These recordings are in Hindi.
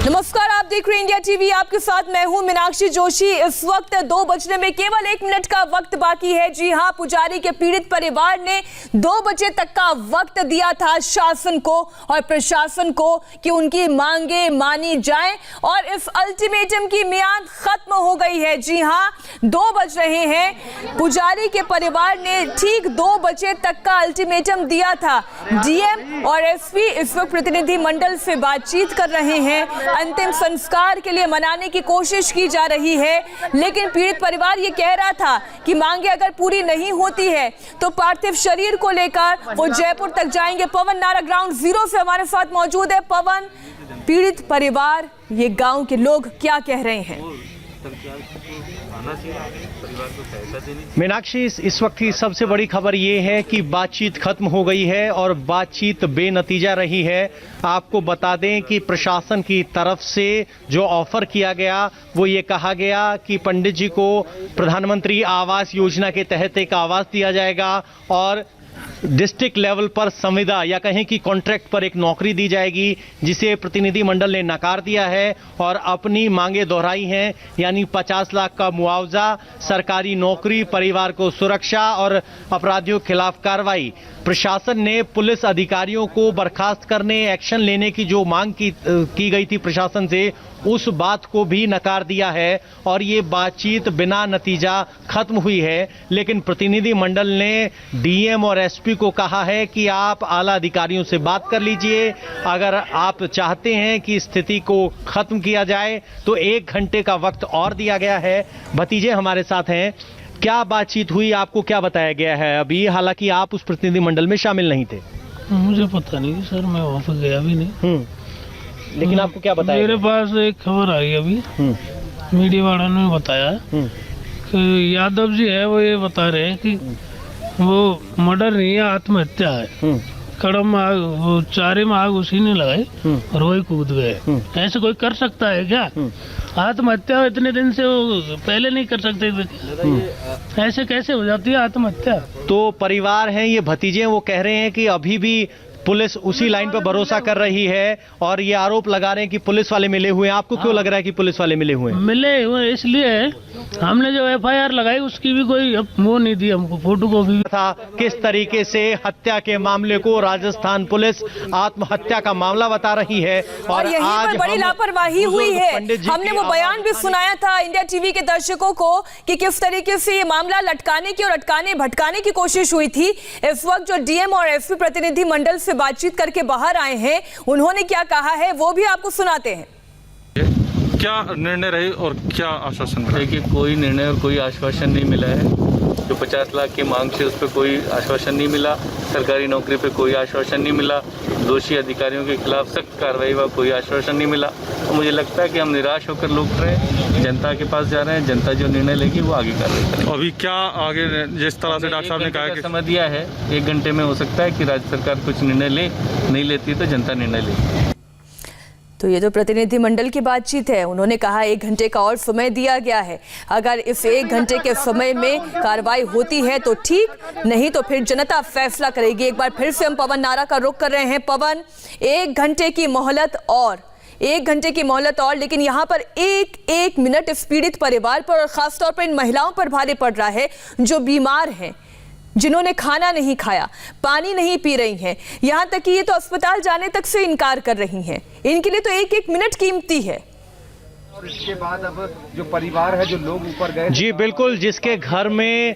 नमस्कार, आप देख रहे हैं इंडिया टीवी। आपके साथ मैं हूं मीनाक्षी जोशी। इस वक्त 2 बजने में केवल 1 मिनट का वक्त बाकी है। जी हां, पुजारी के पीड़ित परिवार ने 2 बजे तक का वक्त दिया था शासन को और प्रशासन को कि उनकी मांगे मानी जाएं और इस अल्टीमेटम की मियाद खत्म हो गई है। जी हां, 2 बज रहे हैं। पुजारी के परिवार ने ठीक 2 बजे तक का अल्टीमेटम दिया था। डीएम और एसपी इस वक्त प्रतिनिधि मंडल से बातचीत कर रहे हैं। अंतिम संस्कार के लिए मनाने की कोशिश की जा रही है, लेकिन पीड़ित परिवार ये कह रहा था कि मांगे अगर पूरी नहीं होती है तो पार्थिव शरीर को लेकर वो जयपुर तक जाएंगे। पवन नारा ग्राउंड जीरो से हमारे साथ मौजूद है। पवन, पीड़ित परिवार, ये गांव के लोग क्या कह रहे हैं? मीनाक्षी, इस वक्त की सबसे बड़ी खबर ये है कि बातचीत खत्म हो गई है और बातचीत बेनतीजा रही है। आपको बता दें कि प्रशासन की तरफ से जो ऑफर किया गया वो ये कहा गया कि पंडित जी को प्रधानमंत्री आवास योजना के तहत एक आवास दिया जाएगा और डिस्ट्रिक्ट लेवल पर संविदा या कहें कि कॉन्ट्रैक्ट पर एक नौकरी दी जाएगी, जिसे प्रतिनिधि मंडल ने नकार दिया है और अपनी मांगे दोहराई हैं, यानी 50 लाख का मुआवजा, सरकारी नौकरी, परिवार को सुरक्षा और अपराधियों के खिलाफ कार्रवाई। प्रशासन ने पुलिस अधिकारियों को बर्खास्त करने, एक्शन लेने की जो मांग की गई थी प्रशासन से, उस बात को भी नकार दिया है और ये बातचीत बिना नतीजा खत्म हुई है। लेकिन प्रतिनिधि मंडल ने डीएम और एसपी को कहा है कि आप आला अधिकारियों से बात कर लीजिए। अगर आप चाहते हैं कि स्थिति को खत्म किया जाए तो 1 घंटे का वक्त और दिया गया है। भतीजे हमारे साथ हैं। क्या बातचीत हुई, आपको क्या बताया गया है अभी? हालांकि आप उस प्रतिनिधि मंडल में शामिल नहीं थे। मुझे पता नहीं सर, मैं वहाँ पर गया भी नहीं। लेकिन आपको क्या बताया? मेरे पास एक खबर आई अभी, मीडिया वालों ने बताया कि यादव जी है वो ये बता रहे हैं कि वो मर्डर नहीं है, आत्महत्या है। कड़म में आग, वो चारे में आग उसी ने लगाई और वही कूद गए। ऐसे कोई कर सकता है क्या? आत्महत्या इतने दिन से वो पहले नहीं कर सकते थे, ऐसे कैसे हो जाती है आत्महत्या? तो परिवार हैं, ये भतीजे, वो कह रहे हैं कि अभी भी पुलिस उसी लाइन पर भरोसा कर रही है और ये आरोप लगा रहे हैं कि पुलिस वाले मिले हुए हैं। आपको क्यों लग रहा है कि पुलिस वाले मिले हुए हैं? मिले हुए इसलिए हमने जो एफआईआर लगाई उसकी भी कोई वो नहीं दी हमको, फोटो कॉपी था। किस तरीके से हत्या के मामले को राजस्थान पुलिस आत्महत्या का मामला बता रही है और यहीं पर बड़ी लापरवाही हुई है। हमने वो बयान भी सुनाया था इंडिया टीवी के दर्शकों को कि किस तरीके से ये मामला लटकाने की और अटकाने भटकाने की कोशिश हुई थी। इस वक्त जो डीएम और एसपी प्रतिनिधि मंडल से बातचीत करके बाहर आए हैं, उन्होंने क्या कहा है वो भी आपको सुनाते हैं। क्या निर्णय रहे और क्या आश्वासन? देखिए, कोई निर्णय और कोई आश्वासन नहीं मिला है। जो 50 लाख की मांग थी उस पर कोई आश्वासन नहीं मिला, सरकारी नौकरी पे कोई आश्वासन नहीं मिला, दोषी अधिकारियों के खिलाफ सख्त कार्रवाई का कोई आश्वासन नहीं मिला। तो मुझे लगता है कि हम निराश होकर लौट रहे हैं, जनता के पास जा रहे हैं। जनता जो निर्णय लेगी वो आगे कार्रवाई करेगी। अभी क्या आगे, जिस तरह से डॉक्टर साहब ने कहा कि समय दिया है, 1 घंटे में हो सकता है कि राज्य सरकार कुछ निर्णय ले, नहीं लेती तो जनता निर्णय लेगी। तो ये तो प्रतिनिधि मंडल की बातचीत है। उन्होंने कहा 1 घंटे का और समय दिया गया है। अगर इस 1 घंटे के समय में कार्रवाई होती है तो ठीक, नहीं तो फिर जनता फैसला करेगी। एक बार फिर से हम पवन नारा का रुख कर रहे हैं। पवन, 1 घंटे की मोहलत और 1 घंटे की मोहलत और, लेकिन यहाँ पर एक मिनट इस पीड़ित परिवार पर और खासतौर पर इन महिलाओं पर भारी पड़ रहा है जो बीमार हैं, जिन्होंने खाना नहीं खाया, पानी नहीं पी रही हैं, यहाँ तक कि ये तो अस्पताल जाने तक से इनकार कर रही हैं। इनके लिए तो 1 मिनट कीमती है। और इसके बाद अब जो परिवार है, जो लोग ऊपर गए, जी बिल्कुल, जिसके घर में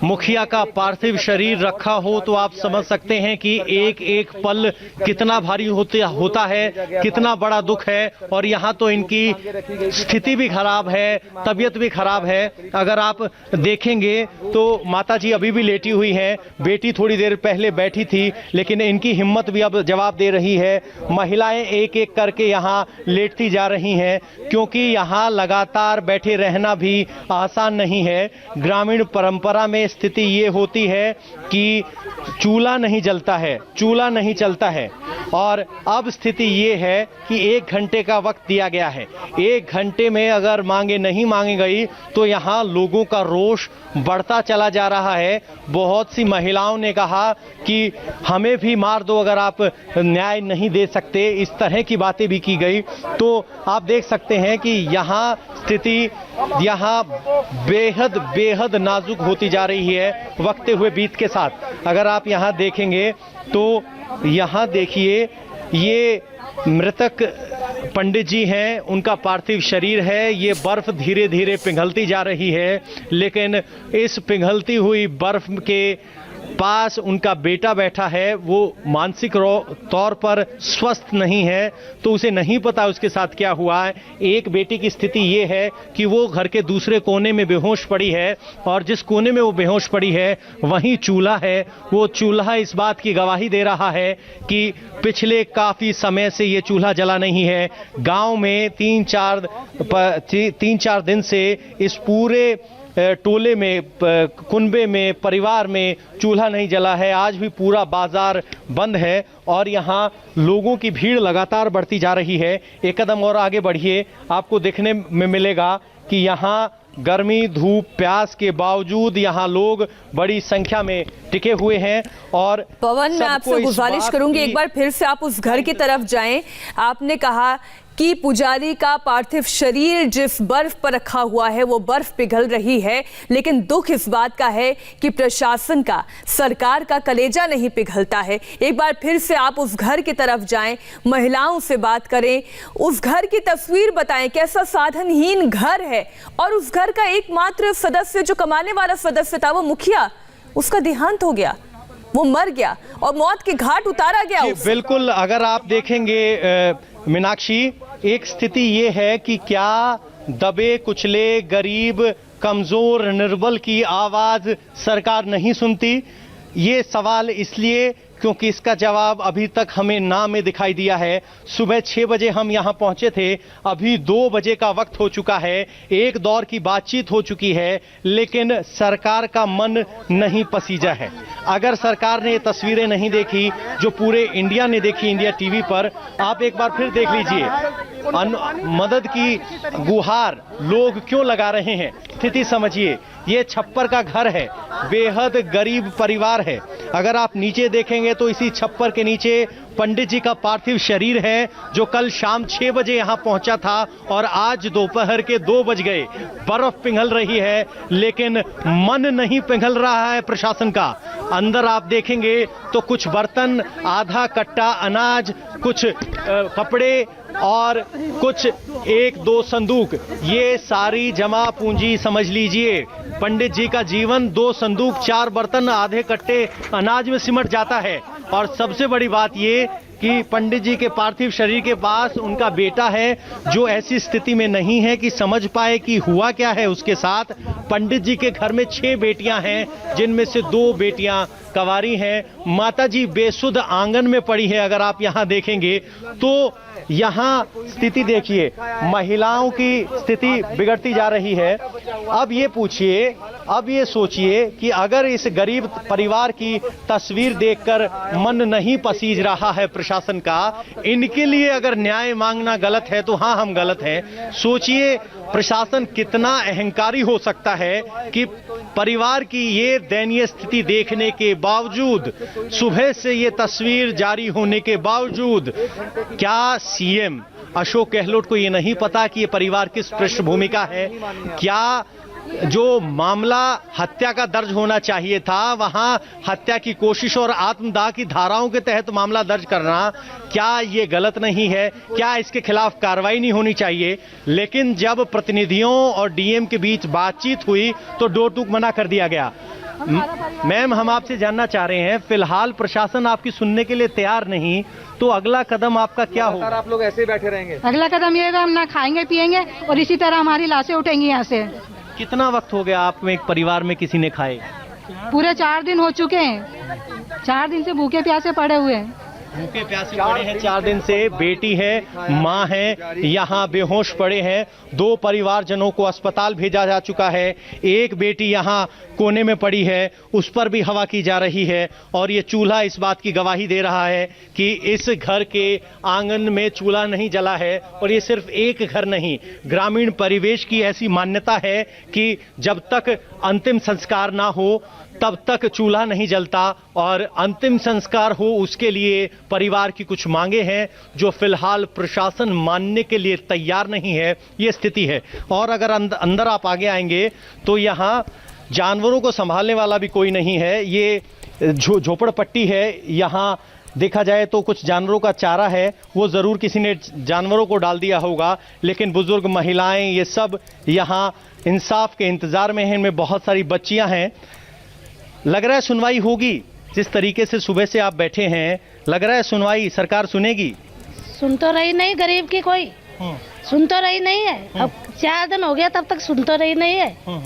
मुखिया का पार्थिव शरीर रखा हो तो आप समझ सकते हैं कि एक पल कितना भारी होता है, कितना बड़ा दुख है। और यहाँ तो इनकी स्थिति भी खराब है, तबीयत भी खराब है। अगर आप देखेंगे तो माता जी अभी भी लेटी हुई हैं, बेटी थोड़ी देर पहले बैठी थी, लेकिन इनकी हिम्मत भी अब जवाब दे रही है। महिलाएं एक एक करके यहाँ लेटती जा रही हैं, क्योंकि क्योंकि यहाँ लगातार बैठे रहना भी आसान नहीं है। ग्रामीण परंपरा में स्थिति ये होती है कि चूल्हा नहीं जलता है, चूल्हा नहीं चलता है, और अब स्थिति ये है कि 1 घंटे का वक्त दिया गया है। 1 घंटे में अगर मांगे नहीं मांगी गई तो यहाँ लोगों का रोष बढ़ता चला जा रहा है। बहुत सी महिलाओं ने कहा कि हमें भी मार दो अगर आप न्याय नहीं दे सकते, इस तरह की बातें भी की गई। तो आप देख सकते हैं कि यहाँ स्थिति यहाँ बेहद बेहद नाजुक होती जा रही है वक्त हुए बीत के साथ। अगर आप यहाँ देखेंगे तो यहाँ देखिए, ये मृतक पंडित जी हैं, उनका पार्थिव शरीर है। ये बर्फ धीरे धीरे पिघलती जा रही है, लेकिन इस पिघलती हुई बर्फ के पास उनका बेटा बैठा है। वो मानसिक तौर पर स्वस्थ नहीं है, तो उसे नहीं पता उसके साथ क्या हुआ है। एक बेटी की स्थिति ये है कि वो घर के दूसरे कोने में बेहोश पड़ी है, और जिस कोने में वो बेहोश पड़ी है वहीं चूल्हा है। वो चूल्हा इस बात की गवाही दे रहा है कि पिछले काफी समय से ये चूल्हा जला नहीं है। गांव में 3-4 दिन से इस पूरे टोले में, कुनबे में, परिवार में चूल्हा नहीं जला है। आज भी पूरा बाजार बंद है और यहाँ लोगों की भीड़ लगातार बढ़ती जा रही है। एक कदम और आगे बढ़िए, आपको देखने में मिलेगा कि यहाँ गर्मी, धूप, प्यास के बावजूद यहाँ लोग बड़ी संख्या में टिके हुए हैं। और पवन, मैं आपसे गुजारिश करूंगी एक बार फिर से आप उस घर की तरफ जाएं। आपने कहा कि पुजारी का पार्थिव शरीर जिस बर्फ पर रखा हुआ है वो बर्फ पिघल रही है, लेकिन दुख इस बात का है कि प्रशासन का, सरकार का कलेजा नहीं पिघलता है। एक बार फिर से आप उस घर की तरफ जाएं, महिलाओं से बात करें, उस घर की तस्वीर बताएं, कैसा साधनहीन घर है। और उस घर का एकमात्र सदस्य, जो कमाने वाला सदस्य था, वो मुखिया, उसका देहांत हो गया, वो मर गया और मौत के घाट उतारा गया। बिल्कुल, अगर आप देखेंगे मीनाक्षी, एक स्थिति ये है कि क्या दबे कुचले, गरीब, कमजोर, निर्बल की आवाज सरकार नहीं सुनती? ये सवाल इसलिए क्योंकि इसका जवाब अभी तक हमें ना में दिखाई दिया है। सुबह 6 बजे हम यहाँ पहुंचे थे, अभी 2 बजे का वक्त हो चुका है। एक दौर की बातचीत हो चुकी है, लेकिन सरकार का मन नहीं पसीजा है। अगर सरकार ने ये तस्वीरें नहीं देखी जो पूरे इंडिया ने देखी इंडिया टीवी पर, आप एक बार फिर देख लीजिए। मदद की गुहार लोग क्यों लगा रहे हैं, स्थिति समझिए। ये छप्पर का घर है, बेहद गरीब परिवार है। अगर आप नीचे देखेंगे तो इसी छप्पर के नीचे पंडित जी का पार्थिव शरीर है, जो कल शाम 6 बजे यहाँ पहुंचा था और आज दोपहर के 2 बज गए। बर्फ पिघल रही है, लेकिन मन नहीं पिघल रहा है प्रशासन का। अंदर आप देखेंगे तो कुछ बर्तन, आधा कट्टा अनाज, कुछ कपड़े और कुछ 1-2 संदूक, ये सारी जमा पूंजी समझ लीजिए। पंडित जी का जीवन 2 संदूक, 4 बर्तन, आधे कट्टे अनाज में सिमट जाता है। और सबसे बड़ी बात ये कि पंडित जी के पार्थिव शरीर के पास उनका बेटा है, जो ऐसी स्थिति में नहीं है कि समझ पाए कि हुआ क्या है उसके साथ। पंडित जी के घर में 6 बेटियां हैं, जिनमें से 2 बेटियां कवारी हैं। माता जी बेसुध आंगन में पड़ी है। अगर आप यहाँ देखेंगे तो यहाँ स्थिति देखिए, महिलाओं की स्थिति बिगड़ती जा रही है। अब ये पूछिए, अब ये सोचिए कि अगर इस गरीब परिवार की तस्वीर देखकर मन नहीं पसीज रहा है प्रशासन का, इनके लिए अगर न्याय मांगना गलत है तो हाँ, हम गलत हैं। सोचिए प्रशासन कितना अहंकारी हो सकता है कि परिवार की ये दयनीय स्थिति देखने के बावजूद, सुबह से ये तस्वीर जारी होने के बावजूद, क्या सीएम अशोक गहलोत को ये नहीं पता कि ये परिवार किस पृष्ठभूमि का है? क्या जो मामला हत्या का दर्ज होना चाहिए था, वहां हत्या की कोशिश और आत्मदाह की धाराओं के तहत मामला दर्ज करना, क्या ये गलत नहीं है? क्या इसके खिलाफ कार्रवाई नहीं होनी चाहिए? लेकिन जब प्रतिनिधियों और डीएम के बीच बातचीत हुई तो डोर टूक मना कर दिया गया। मैम, हम आपसे जानना चाह रहे हैं, फिलहाल प्रशासन आपकी सुनने के लिए तैयार नहीं, तो अगला कदम आपका क्या होगा? आप लोग ऐसे ही बैठे रहेंगे? अगला कदम ये होगा, हम ना खाएंगे पिएंगे और इसी तरह हमारी लाशें उठेंगी यहाँ से। कितना वक्त हो गया आप में एक परिवार में किसी ने खाए? पूरे 4 दिन हो चुके हैं, 4 दिन से भूखे प्यासे पड़े हुए हैं। भूखे प्यासे पड़े हैं 4 दिन से, बेटी है, माँ है, यहाँ बेहोश पड़े हैं। 2 परिवारजनों को अस्पताल भेजा जा चुका है। एक बेटी यहाँ कोने में पड़ी है, उस पर भी हवा की जा रही है। और ये चूल्हा इस बात की गवाही दे रहा है कि इस घर के आंगन में चूल्हा नहीं जला है। और ये सिर्फ एक घर नहीं, ग्रामीण परिवेश की ऐसी मान्यता है कि जब तक अंतिम संस्कार ना हो तब तक चूल्हा नहीं जलता, और अंतिम संस्कार हो उसके लिए परिवार की कुछ मांगे हैं जो फिलहाल प्रशासन मानने के लिए तैयार नहीं है। ये स्थिति है। और अगर अंदर आप आगे आएंगे तो यहाँ जानवरों को संभालने वाला भी कोई नहीं है। ये झोपड़पट्टी है। यहाँ देखा जाए तो कुछ जानवरों का चारा है, वो ज़रूर किसी ने जानवरों को डाल दिया होगा, लेकिन बुजुर्ग, महिलाएं, ये सब यहाँ इंसाफ के इंतज़ार में हैं। इनमें बहुत सारी बच्चियां हैं। लग रहा है सुनवाई होगी। जिस तरीके से सुबह से आप बैठे हैं, लग रहा है सुनवाई सरकार सुनेगी। सुन तो रही नहीं गरीब की कोई, सुन तो रही नहीं है। अब 4 दिन हो गया तब तक सुन तो रही नहीं है।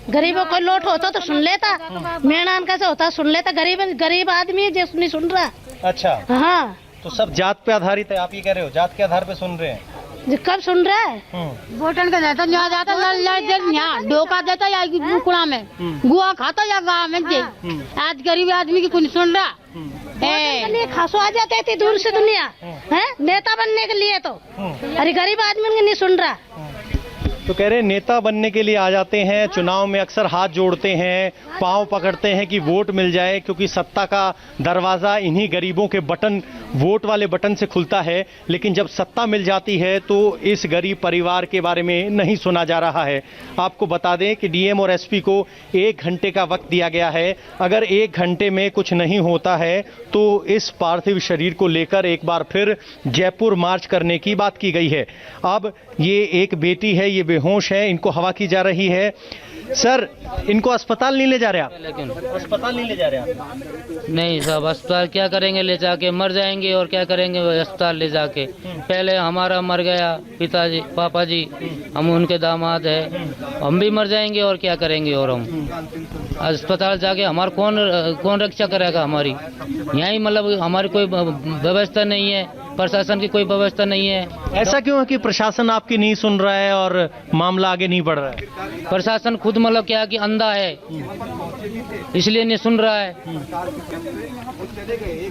गरीबों को लोट होता तो सुन लेता, मेहमान कैसे होता सुन लेता। गरीब आदमी है जो नहीं सुन रहा। अच्छा, हाँ, तो सब जात पे आधारित है। आप ये कह रहे हो जात के आधार पे सुन रहे हैं? कब सुन रहा है? वोटन का जाता यहाँ जाता यहाँ डोका देता या कुड़ा में गुआ खाता या गाँव में दे। आज गरीब आदमी की कोई नहीं सुन रहा। खासो आ जाते थे दूर से दुनिया है नेता बनने के लिए, तो अरे गरीब आदमी की नहीं सुन रहा। तो कह रहे नेता बनने के लिए आ जाते हैं, चुनाव में अक्सर हाथ जोड़ते हैं, पांव पकड़ते हैं कि वोट मिल जाए, क्योंकि सत्ता का दरवाजा इन्हीं गरीबों के बटन, वोट वाले बटन से खुलता है। लेकिन जब सत्ता मिल जाती है तो इस गरीब परिवार के बारे में नहीं सुना जा रहा है। आपको बता दें कि डीएम और एसपी को 1 घंटे का वक्त दिया गया है। अगर 1 घंटे में कुछ नहीं होता है तो इस पार्थिव शरीर को लेकर एक बार फिर जयपुर मार्च करने की बात की गई है। अब ये एक बेटी है, ये बेहोश है, इनको हवा की जा रही है। सर, इनको अस्पताल नहीं ले जा रहे आप? लेकिन अस्पताल नहीं ले जा रहे आप? नहीं साहब, अस्पताल क्या करेंगे, ले जाके मर जाएंगे। और क्या करेंगे वो अस्पताल ले जाके? पहले हमारा मर गया पिताजी, पापा जी, हम उनके दामाद है, हम भी मर जाएंगे। और क्या करेंगे? और हम अस्पताल जाके हमारा कौन रक्षा करेगा हमारी? यहीं मतलब हमारी कोई व्यवस्था नहीं है, प्रशासन की कोई व्यवस्था नहीं है। ऐसा क्यों है कि प्रशासन आपकी नहीं सुन रहा है और मामला आगे नहीं बढ़ रहा है? प्रशासन खुद मतलब क्या कि अंधा है, इसलिए नहीं सुन रहा है।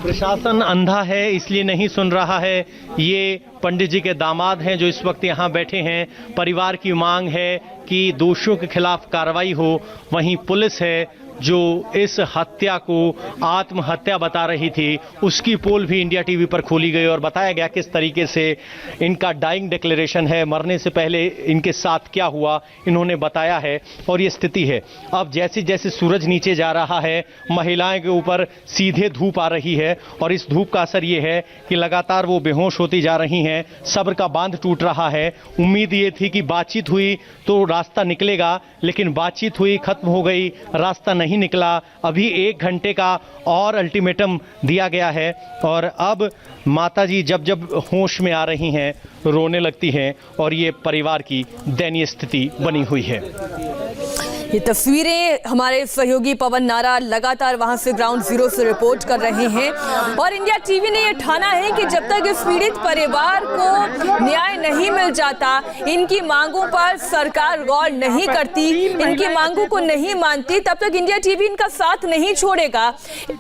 प्रशासन अंधा है इसलिए नहीं सुन रहा है। ये पंडित जी के दामाद हैं जो इस वक्त यहाँ बैठे हैं। परिवार की मांग है कि दोषियों के खिलाफ कार्रवाई हो। वहीं पुलिस है जो इस हत्या को आत्महत्या बता रही थी, उसकी पोल भी इंडिया टीवी पर खोली गई और बताया गया किस तरीके से इनका डाइंग डिक्लेरेशन है, मरने से पहले इनके साथ क्या हुआ इन्होंने बताया है। और ये स्थिति है। अब जैसे जैसे सूरज नीचे जा रहा है, महिलाएं के ऊपर सीधे धूप आ रही है और इस धूप का असर ये है कि लगातार वो बेहोश होती जा रही हैं। सब्र का बांध टूट रहा है। उम्मीद ये थी कि बातचीत हुई तो रास्ता निकलेगा, लेकिन बातचीत हुई, खत्म हो गई, रास्ता नहीं निकला। अभी 1 घंटे का और अल्टीमेटम दिया गया है और अब माताजी जब जब होश में आ रही हैं रोने लगती हैं और ये परिवार की दयनीय स्थिति बनी हुई है। ये तस्वीरें हमारे सहयोगी पवन नारा लगातार वहां से ग्राउंड जीरो से रिपोर्ट कर रहे हैं और इंडिया टीवी ने यह ठाना है कि जब तक इस पीड़ित परिवार को न्याय नहीं मिल जाता, इनकी मांगों पर सरकार गौर नहीं करती, इनकी मांगों को नहीं मानती, तब तक इंडिया टीवी इनका साथ नहीं छोड़ेगा।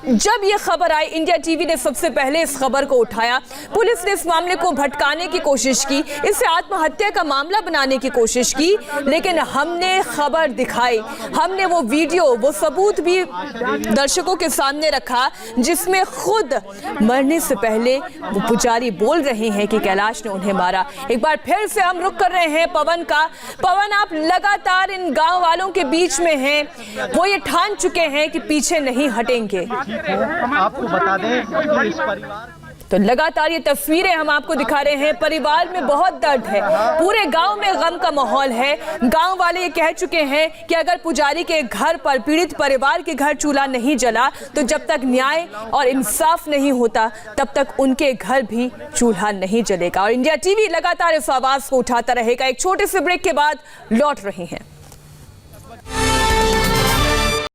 जब ये खबर आई, इंडिया टीवी ने सबसे पहले इस खबर को उठाया। पुलिस ने इस मामले को भटकाने की कोशिश की, इसे आत्महत्या का मामला बनाने की कोशिश की, लेकिन हमने खबर दिखाई, हमने वो वीडियो, वो सबूत भी दर्शकों के सामने रखा जिसमें खुद मरने से पहले वो पुजारी बोल रहे हैं कि कैलाश ने उन्हें मारा। एक बार फिर से हम रुक कर रहे हैं पवन का। पवन, आप लगातार इन गांव वालों के बीच में हैं, वो ये ठान चुके हैं कि पीछे नहीं हटेंगे। आपको बता दें कि इस परिवार तो लगातार ये तस्वीरें हम आपको दिखा रहे हैं। परिवार में बहुत दर्द है, पूरे गांव में गम का माहौल है। गांव वाले ये कह चुके हैं कि अगर पुजारी के घर पर, पीड़ित परिवार के घर चूल्हा नहीं जला तो जब तक न्याय और इंसाफ नहीं होता तब तक उनके घर भी चूल्हा नहीं जलेगा। और इंडिया टीवी लगातार इस आवाज को उठाता रहेगा। एक छोटे से ब्रेक के बाद लौट रहे हैं।